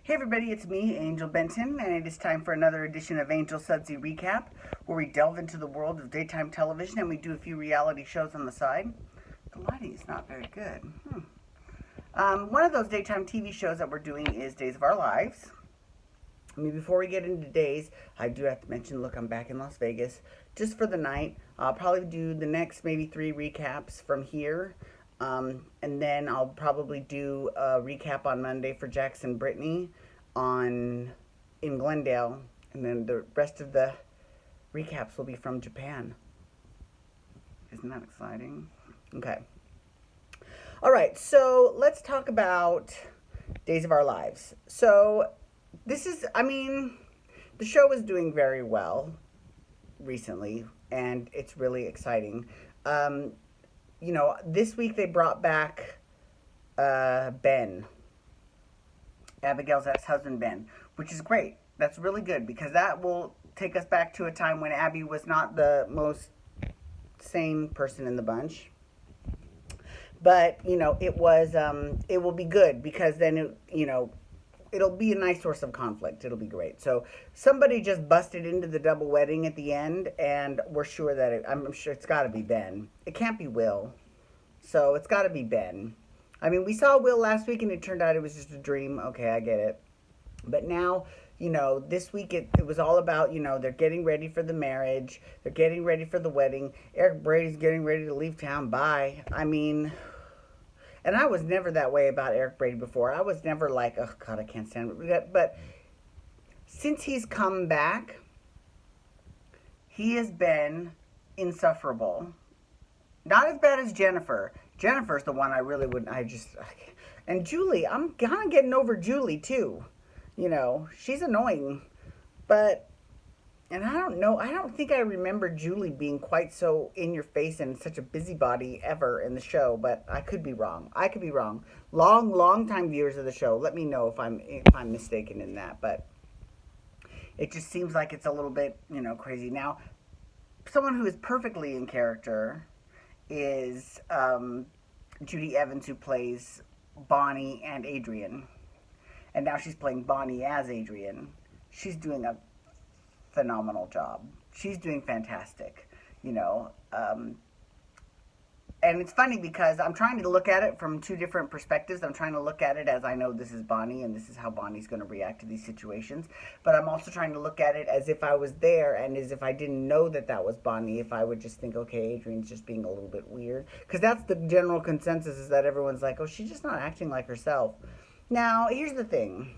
Hey everybody, it's me, Angel Benton, and it is time for another edition of Angel Sudsy Recap, where we delve into the world of daytime television and we do a few reality shows on the side. The lighting is not very good. One of those daytime TV shows that we're doing is Days of Our Lives. Before we get into days, I do have to mention, look, I'm back in Las Vegas just for the night. I'll probably do the next maybe 3 recaps from here. And then I'll probably do a recap on Monday for Jackson Brittany in Glendale. And then the rest of the recaps will be from Japan. Isn't that exciting? Okay. All right, so let's talk about Days of Our Lives. So the show is doing very well recently, and it's really exciting. This week they brought back Ben, Abigail's ex-husband Ben, which is great. That's really good because that will take us back to a time when Abby was not the most sane person in the bunch. But, it will be good because then, it'll be a nice source of conflict. It'll be great. So somebody just busted into the double wedding at the end, and we're sure that I'm sure it's got to be Ben. It can't be Will. So it's got to be Ben. We saw Will last week, and it turned out it was just a dream. Okay, I get it. But now, this week it was all about, they're getting ready for the marriage. They're getting ready for the wedding. Eric Brady's getting ready to leave town. Bye. And I was never that way about Eric Brady before. I was never like, oh, God, I can't stand it. But since he's come back, he has been insufferable. Not as bad as Jennifer. Jennifer's the one I really wouldn't, and Julie, I'm kind of getting over Julie, too. She's annoying. And I don't know, I don't think I remember Julie being quite so in your face and such a busybody ever in the show, but I could be wrong. Long time viewers of the show, let me know if I'm mistaken in that, but it just seems like it's a little bit, crazy. Now, someone who is perfectly in character is Judy Evans, who plays Bonnie and Adrian. And now she's playing Bonnie as Adrian. She's doing a phenomenal job. She's doing fantastic, and it's funny because I'm trying to look at it from 2 different perspectives. I'm trying to look at it as I know this is Bonnie and this is how Bonnie's going to react to these situations, but I'm also trying to look at it as if I was there and as if I didn't know that was Bonnie, if I would just think, okay, Adrian's just being a little bit weird, because that's the general consensus, is that everyone's like, oh, she's just not acting like herself. Now, here's the thing.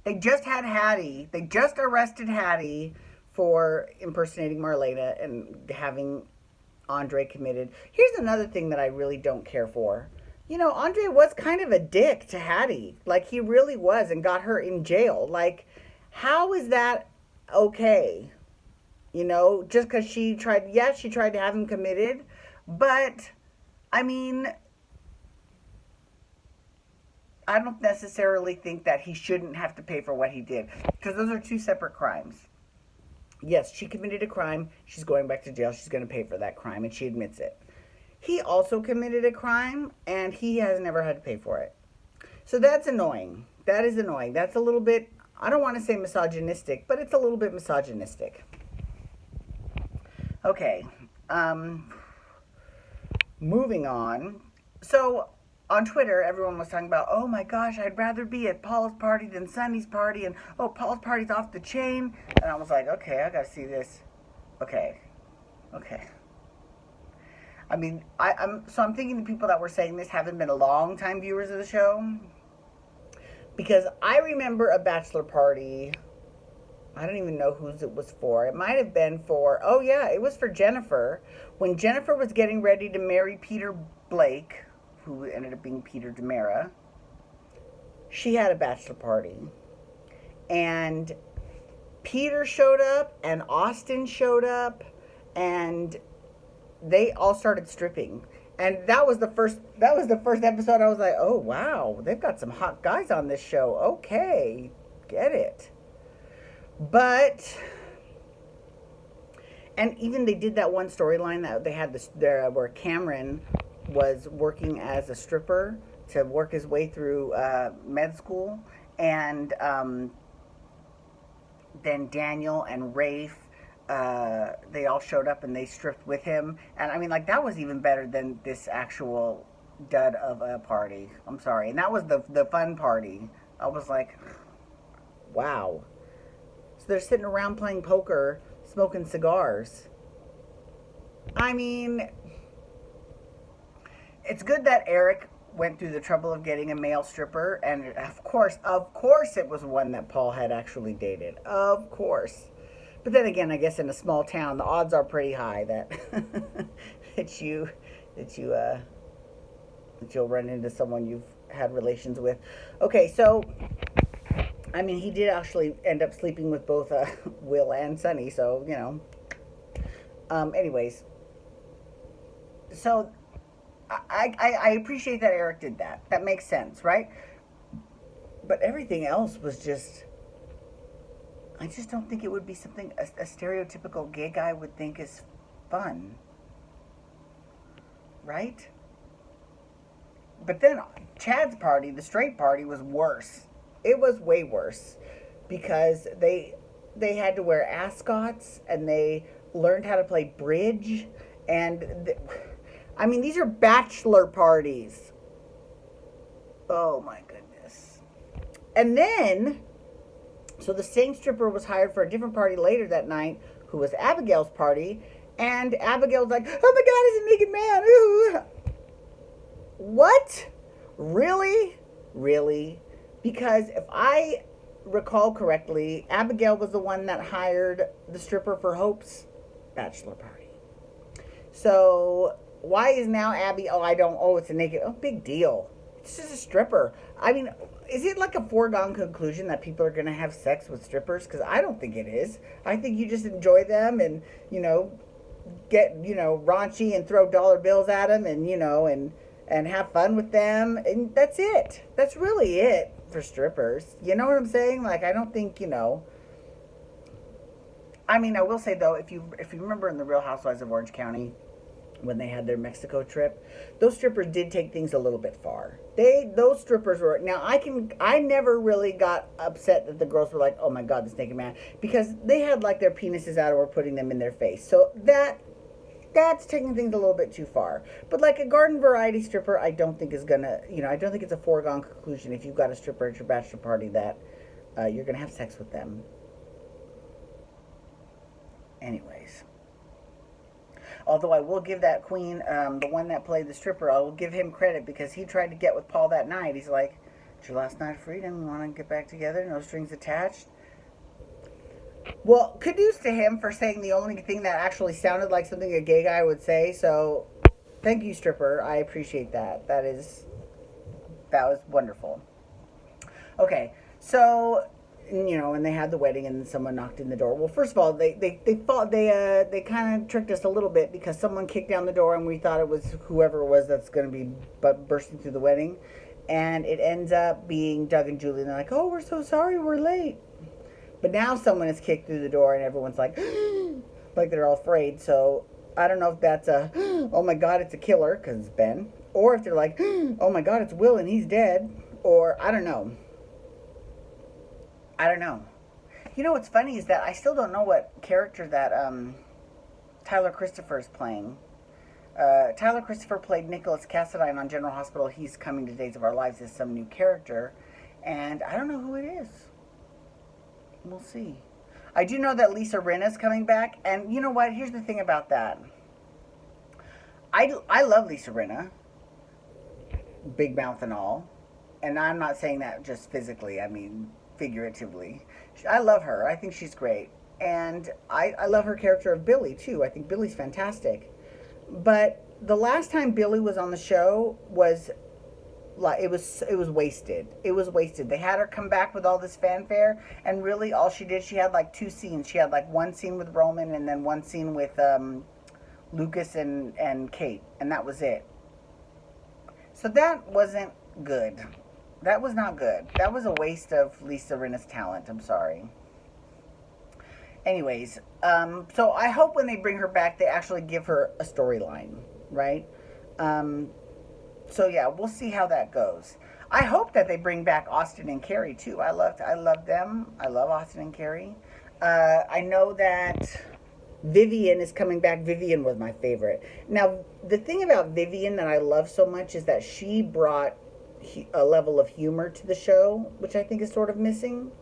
They just had Hattie. They just arrested Hattie for impersonating Marlena and having Andre committed. Here's another thing that I really don't care for. Andre was kind of a dick to Hattie. Like, he really was, and got her in jail. Like, how is that okay? Just because she tried to have him committed. But, I don't necessarily think that he shouldn't have to pay for what he did, because those are 2 separate crimes. Yes, she committed a crime. She's going back to jail. She's going to pay for that crime, and she admits it. He also committed a crime, and he has never had to pay for it. So that's annoying. That is annoying. That's a little bit, I don't want to say misogynistic, but it's a little bit misogynistic. Okay. Moving on. So on Twitter, everyone was talking about, oh my gosh, I'd rather be at Paul's party than Sunny's party, and oh, Paul's party's off the chain. And I was like, okay, I gotta see this. Okay. I'm thinking the people that were saying this haven't been long-time viewers of the show, because I remember a bachelor party. I don't even know whose it was for. It might have been for, oh yeah, it was for Jennifer. When Jennifer was getting ready to marry Peter Blake, who ended up being Peter DeMera, she had a bachelor party. And Peter showed up, and Austin showed up, and they all started stripping. And that was the first episode. I was like, oh wow, they've got some hot guys on this show. Okay, get it. But, and even they did that one storyline that they had where Cameron was working as a stripper to work his way through med school, and then Daniel and Rafe, they all showed up and they stripped with him. And I mean, like, that was even better than this actual dud of a party. I'm sorry. And that was the fun party. I was like, wow. So they're sitting around playing poker, smoking cigars. I mean, it's good that Eric went through the trouble of getting a male stripper, and of course, it was one that Paul had actually dated. Of course. But then again, I guess in a small town, the odds are pretty high that that you that you that you'll run into someone you've had relations with. Okay, so I mean, he did actually end up sleeping with both Will and Sunny, so you know. Anyways, so I appreciate that Eric did that. That makes sense, right? But everything else was just. I just don't think it would be something a stereotypical gay guy would think is fun. Right? But then Chad's party, the straight party, was worse. It was way worse. Because they had to wear ascots and they learned how to play bridge. And I mean, these are bachelor parties. Oh my goodness. And then, so the same stripper was hired for a different party later that night, who was Abigail's party. And Abigail's like, oh my God, it's a naked man. Ooh. What? Really? Really? Because if I recall correctly, Abigail was the one that hired the stripper for Hope's bachelor party. So why is now Abby, it's a naked, big deal. It's just a stripper. I mean, is it like a foregone conclusion that people are going to have sex with strippers? Because I don't think it is. I think you just enjoy them and, get, raunchy and throw dollar bills at them and, and have fun with them. And that's it. That's really it for strippers. You know what I'm saying? Like, I don't think, I mean, I will say, though, if you remember in the Real Housewives of Orange County, when they had their Mexico trip, those strippers did take things a little bit far. Those strippers were, now I never really got upset that the girls were like, oh my God, this naked man, because they had like their penises out or were putting them in their face. So that's taking things a little bit too far. But like a garden variety stripper, I don't think is gonna, I don't think it's a foregone conclusion if you've got a stripper at your bachelor party that you're gonna have sex with them. Anyways. Although I will give that queen, the one that played the stripper, I will give him credit because he tried to get with Paul that night. He's like, it's your last night of freedom. You want to get back together? No strings attached. Well, kudos to him for saying the only thing that actually sounded like something a gay guy would say. So, thank you, stripper. I appreciate that. That was wonderful. Okay, so and they had the wedding, and someone knocked in the door. Well, first of all, they kind of tricked us a little bit because someone kicked down the door, and we thought it was whoever it was that's going to be bursting through the wedding, and it ends up being Doug and Julie. And they're like, "Oh, we're so sorry, we're late." But now someone has kicked through the door, and everyone's like, like they're all afraid. So I don't know if that's oh my God, it's a killer because it's Ben, or if they're like, oh my God, it's Will and he's dead, or I don't know. What's funny is that I still don't know what character that Tyler Christopher is playing. Tyler Christopher played Nicholas Cassadine on General Hospital. He's coming to Days of Our Lives as some new character. And I don't know who it is. We'll see. I do know that Lisa Rinna's coming back. And you know what? Here's the thing about that. I love Lisa Rinna. Big mouth and all. And I'm not saying that just physically. I mean, figuratively. I love her. I think she's great. And I love her character of Billy, too. I think Billy's fantastic. But the last time Billy was on the show was like it was wasted. It was wasted. They had her come back with all this fanfare, and really all she did, she had like two scenes. She had like one scene with Roman and then one scene with Lucas and Kate, and that was it. So that wasn't good. That was not good. That was a waste of Lisa Rinna's talent. I'm sorry. Anyways, so I hope when they bring her back, they actually give her a storyline, right? So yeah, we'll see how that goes. I hope that they bring back Austin and Carrie too. I love them. I love Austin and Carrie. I know that Vivian is coming back. Vivian was my favorite. Now, the thing about Vivian that I love so much is that she brought a level of humor to the show, which I think is sort of missing.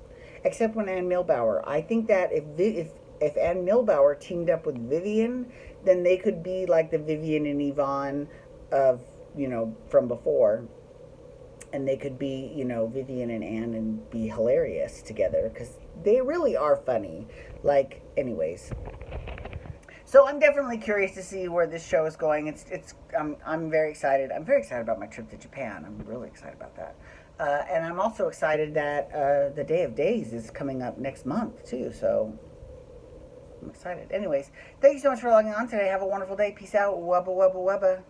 Except when Ann Milbauer. I think that if Ann Milbauer teamed up with Vivian, then they could be like the Vivian and Yvonne of, from before. And they could be, Vivian and Anne and be hilarious together because they really are funny. Like, anyways. So I'm definitely curious to see where this show is going. I'm very excited. I'm very excited about my trip to Japan. I'm really excited about that. And I'm also excited that the Day of Days is coming up next month too. So I'm excited. Anyways, thank you so much for logging on today. Have a wonderful day. Peace out. Wubba wubba wubba.